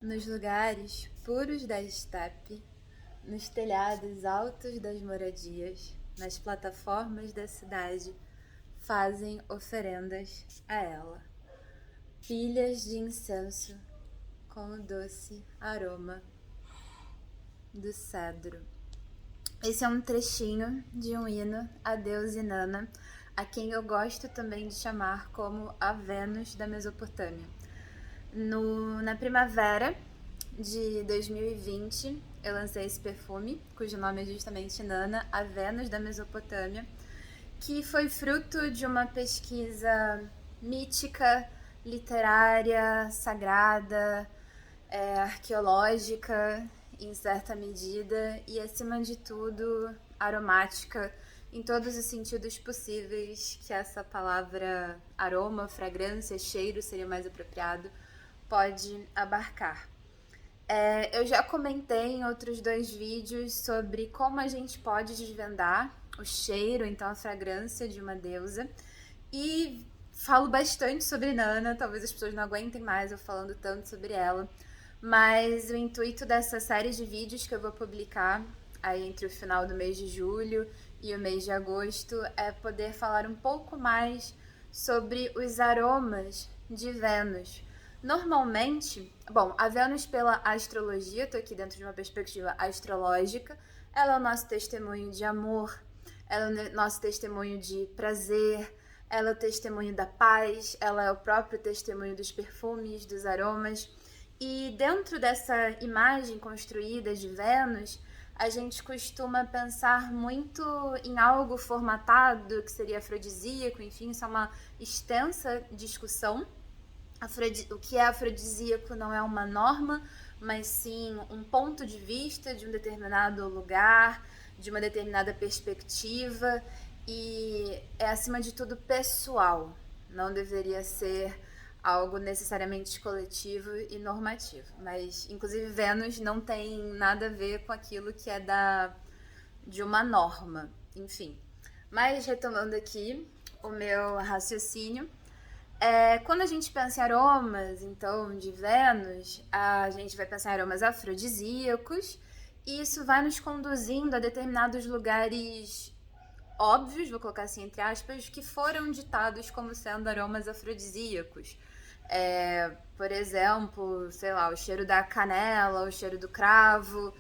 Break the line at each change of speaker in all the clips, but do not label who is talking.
Nos lugares puros da estepe, nos telhados altos das moradias, nas plataformas da cidade, fazem oferendas a ela. Pilhas de incenso com o doce aroma do cedro. Esse é um trechinho de um hino a Deus Inanna, a quem eu gosto também de chamar como a Vênus da Mesopotâmia. Na primavera de 2020, eu lancei esse perfume, cujo nome é justamente Inanna, a Vênus da Mesopotâmia, que foi fruto de uma pesquisa mítica, literária, sagrada, arqueológica, em certa medida, e acima de tudo, aromática, em todos os sentidos possíveis que essa palavra aroma, fragrância, cheiro seria mais apropriado, pode abarcar. Eu já comentei em outros 2 vídeos sobre como a gente pode desvendar o cheiro, então a fragrância de uma deusa, e falo bastante sobre Inanna, talvez as pessoas não aguentem mais eu falando tanto sobre ela, mas o intuito dessa série de vídeos que eu vou publicar aí entre o final do mês de julho e o mês de agosto é poder falar um pouco mais sobre os aromas de Vênus. Normalmente, bom, a Vênus pela astrologia, tô aqui dentro de uma perspectiva astrológica, ela é o nosso testemunho de amor, ela é o nosso testemunho de prazer, ela é o testemunho da paz, ela é o próprio testemunho dos perfumes, dos aromas. E dentro dessa imagem construída de Vênus, a gente costuma pensar muito em algo formatado, que seria afrodisíaco, enfim, isso é uma extensa discussão. O que é afrodisíaco não é uma norma, mas sim um ponto de vista de um determinado lugar, de uma determinada perspectiva, e é acima de tudo pessoal, não deveria ser algo necessariamente coletivo e normativo. Mas, inclusive, Vênus não tem nada a ver com aquilo que é de uma norma, enfim. Mas, retomando aqui o meu raciocínio, quando a gente pensa em aromas, então, de Vênus, a gente vai pensar em aromas afrodisíacos, e isso vai nos conduzindo a determinados lugares óbvios, vou colocar assim entre aspas, que foram ditados como sendo aromas afrodisíacos. Por exemplo, sei lá, o cheiro da canela, o cheiro do cravo,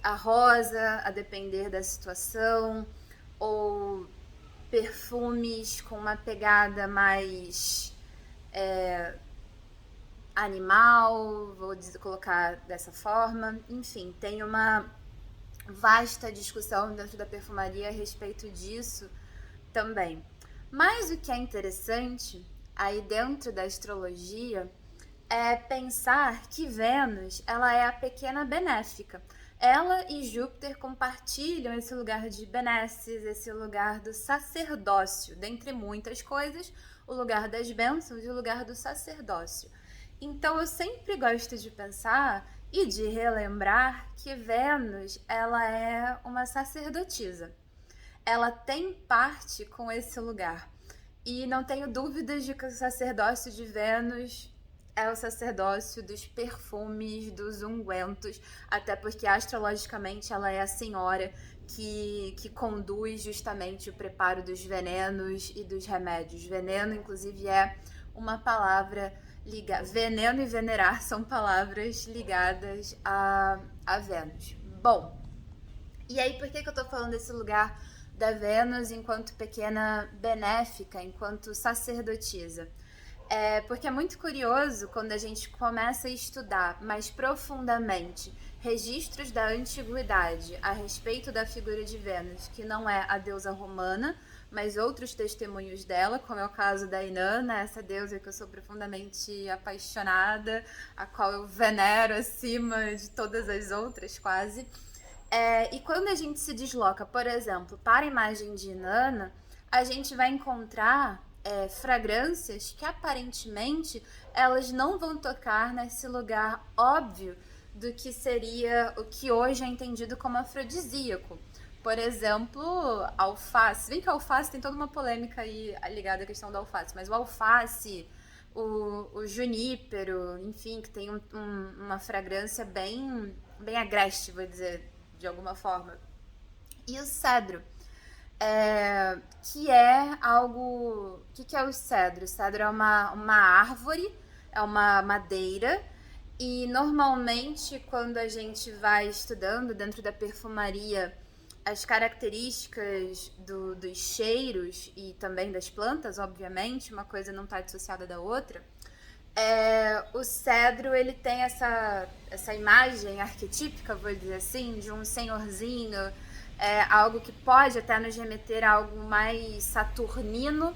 a rosa, a depender da situação, ou perfumes com uma pegada mais animal, vou colocar dessa forma. Enfim, tem uma vasta discussão dentro da perfumaria a respeito disso também. Mas o que é interessante aí dentro da astrologia é pensar que Vênus, ela é a pequena benéfica. Ela e Júpiter compartilham esse lugar de benesses, esse lugar do sacerdócio, dentre muitas coisas, o lugar das bênçãos e o lugar do sacerdócio. Então eu sempre gosto de pensar e de relembrar que Vênus, ela é uma sacerdotisa. Ela tem parte com esse lugar. E não tenho dúvidas de que o sacerdócio de Vênus é o sacerdócio dos perfumes, dos ungüentos, até porque astrologicamente ela é a senhora que conduz justamente o preparo dos venenos e dos remédios. Veneno, inclusive, é uma palavra ligada. Veneno e venerar são palavras ligadas a Vênus. Bom, e aí por que eu tô falando desse lugar da Vênus enquanto pequena benéfica, enquanto sacerdotisa? Porque é muito curioso quando a gente começa a estudar mais profundamente registros da antiguidade a respeito da figura de Vênus, que não é a deusa romana, mas outros testemunhos dela, como é o caso da Inanna, essa deusa que eu sou profundamente apaixonada, a qual eu venero acima de todas as outras quase. E quando a gente se desloca, por exemplo, para a imagem de Inanna, a gente vai encontrar fragrâncias que aparentemente elas não vão tocar nesse lugar óbvio do que seria o que hoje é entendido como afrodisíaco. Por exemplo, alface. Bem que a alface tem toda uma polêmica aí ligada à questão da alface, mas o alface, o junípero, enfim, que tem uma fragrância bem agreste, vou dizer, de alguma forma. E o cedro, que é algo... O que é o cedro? O cedro é uma árvore, é uma madeira, e normalmente quando a gente vai estudando dentro da perfumaria as características dos cheiros e também das plantas, obviamente, uma coisa não está dissociada da outra, o cedro ele tem essa imagem arquetípica, vou dizer assim, de um senhorzinho, algo que pode até nos remeter a algo mais saturnino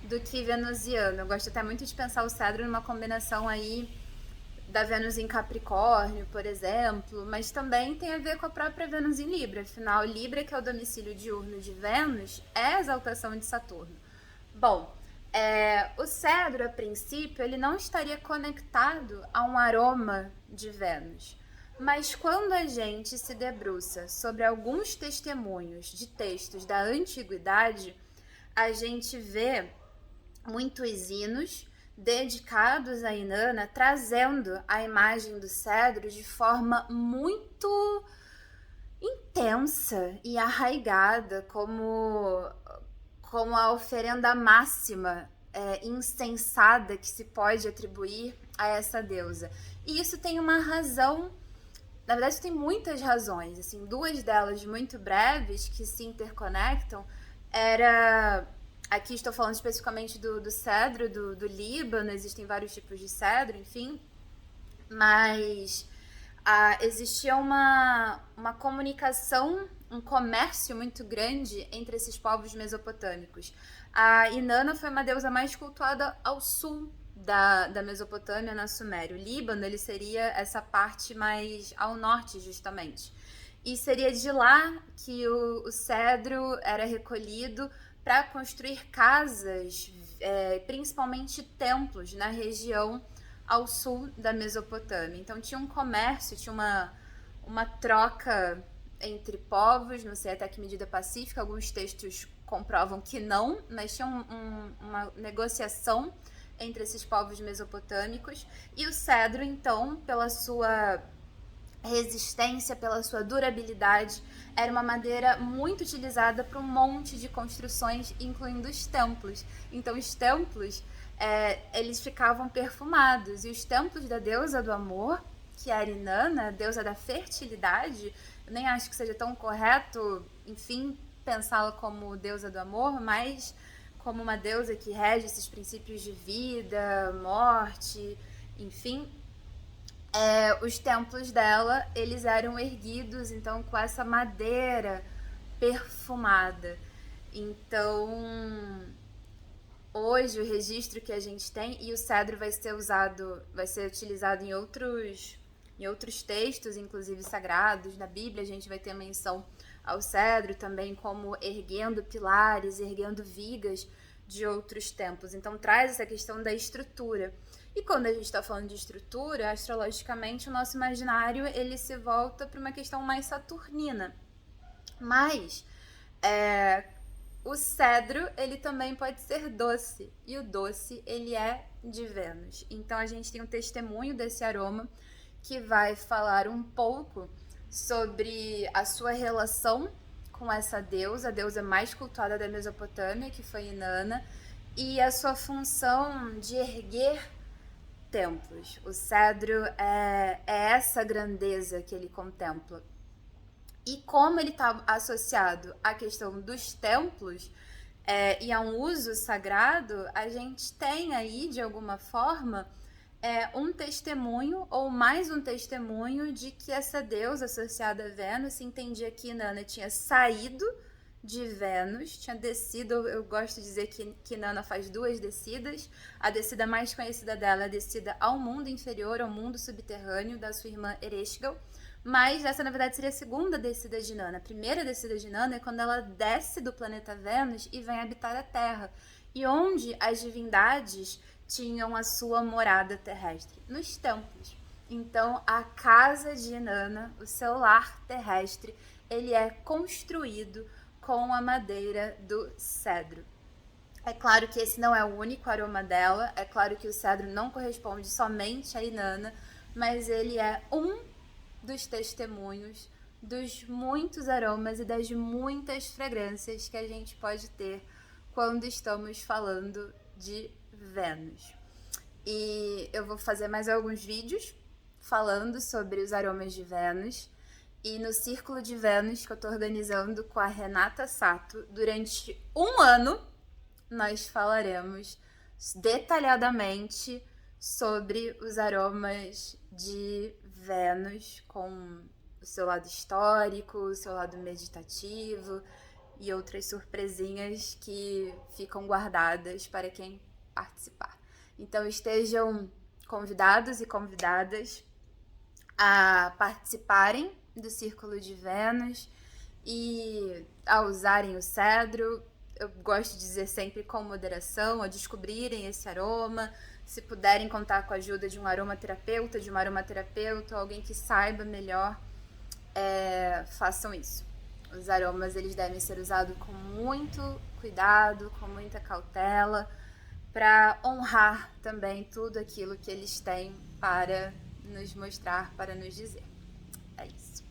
do que venusiano. Eu gosto até muito de pensar o cedro numa combinação aí da Vênus em Capricórnio, por exemplo, mas também tem a ver com a própria Vênus em Libra. Afinal, Libra, que é o domicílio diurno de Vênus, é a exaltação de Saturno. Bom, o cedro, a princípio, ele não estaria conectado a um aroma de Vênus. Mas quando a gente se debruça sobre alguns testemunhos de textos da antiguidade, a gente vê muitos hinos dedicados a Inanna, trazendo a imagem do cedro de forma muito intensa e arraigada, como a oferenda máxima insensada que se pode atribuir a essa deusa. E isso tem uma razão, na verdade isso tem muitas razões, assim, duas delas muito breves que se interconectam. Aqui estou falando especificamente do cedro, do Líbano, existem vários tipos de cedro, enfim, mas existia uma comunicação, um comércio muito grande entre esses povos mesopotâmicos. A Inanna foi uma deusa mais cultuada ao sul da Mesopotâmia, na Suméria. O Líbano, ele seria essa parte mais ao norte, justamente. E seria de lá que o cedro era recolhido para construir casas, principalmente templos, na região ao sul da Mesopotâmia. Então tinha um comércio, tinha uma troca entre povos, não sei até que medida pacífica, alguns textos comprovam que não, mas tinha uma negociação entre esses povos mesopotâmicos. E o cedro, então, pela sua resistência, pela sua durabilidade, era uma madeira muito utilizada para um monte de construções, incluindo os templos. Então os templos, eles ficavam perfumados, e os templos da deusa do amor, que era Inanna, deusa da fertilidade, eu nem acho que seja tão correto, enfim, pensá-la como deusa do amor, mas como uma deusa que rege esses princípios de vida, morte, enfim. Os templos dela, eles eram erguidos, então, com essa madeira perfumada. Então, hoje, o registro que a gente tem, e o cedro vai ser utilizado em outros textos, inclusive sagrados. Na Bíblia, a gente vai ter menção ao cedro também como erguendo pilares, erguendo vigas de outros templos. Então, traz essa questão da estrutura. E quando a gente está falando de estrutura, astrologicamente, o nosso imaginário ele se volta para uma questão mais saturnina. Mas o cedro ele também pode ser doce, e o doce ele é de Vênus. Então a gente tem um testemunho desse aroma que vai falar um pouco sobre a sua relação com essa deusa, a deusa mais cultuada da Mesopotâmia, que foi Inanna, e a sua função de erguer templos. O cedro é essa grandeza que ele contempla. E como ele está associado à questão dos templos e a um uso sagrado, a gente tem aí, de alguma forma, um testemunho, ou mais um testemunho, de que essa deusa associada a Vênus se entendia que Inanna tinha saído de Vênus, tinha descido. Eu gosto de dizer que Inanna faz duas descidas. A descida mais conhecida dela é a descida ao mundo inferior, ao mundo subterrâneo da sua irmã Ereshkigal, mas essa na verdade seria a segunda descida de Inanna. A primeira descida de Inanna é quando ela desce do planeta Vênus e vem habitar a Terra, e onde as divindades tinham a sua morada terrestre, nos templos. Então a casa de Inanna, o seu lar terrestre, ele é construído com a madeira do cedro. É claro que esse não é o único aroma dela, é claro que o cedro não corresponde somente à Inanna, mas ele é um dos testemunhos dos muitos aromas e das muitas fragrâncias que a gente pode ter quando estamos falando de Vênus. E eu vou fazer mais alguns vídeos falando sobre os aromas de Vênus. E no Círculo de Vênus, que eu estou organizando com a Renata Sato, durante um ano, nós falaremos detalhadamente sobre os aromas de Vênus, com o seu lado histórico, o seu lado meditativo e outras surpresinhas que ficam guardadas para quem participar. Então estejam convidados e convidadas a participarem do Círculo de Vênus e a usarem o cedro. Eu gosto de dizer sempre com moderação, a descobrirem esse aroma. Se puderem contar com a ajuda de um aromaterapeuta, de uma aromaterapeuta, ou alguém que saiba melhor, façam isso. Os aromas, eles devem ser usados com muito cuidado, com muita cautela, para honrar também tudo aquilo que eles têm para nos mostrar, para nos dizer. É isso.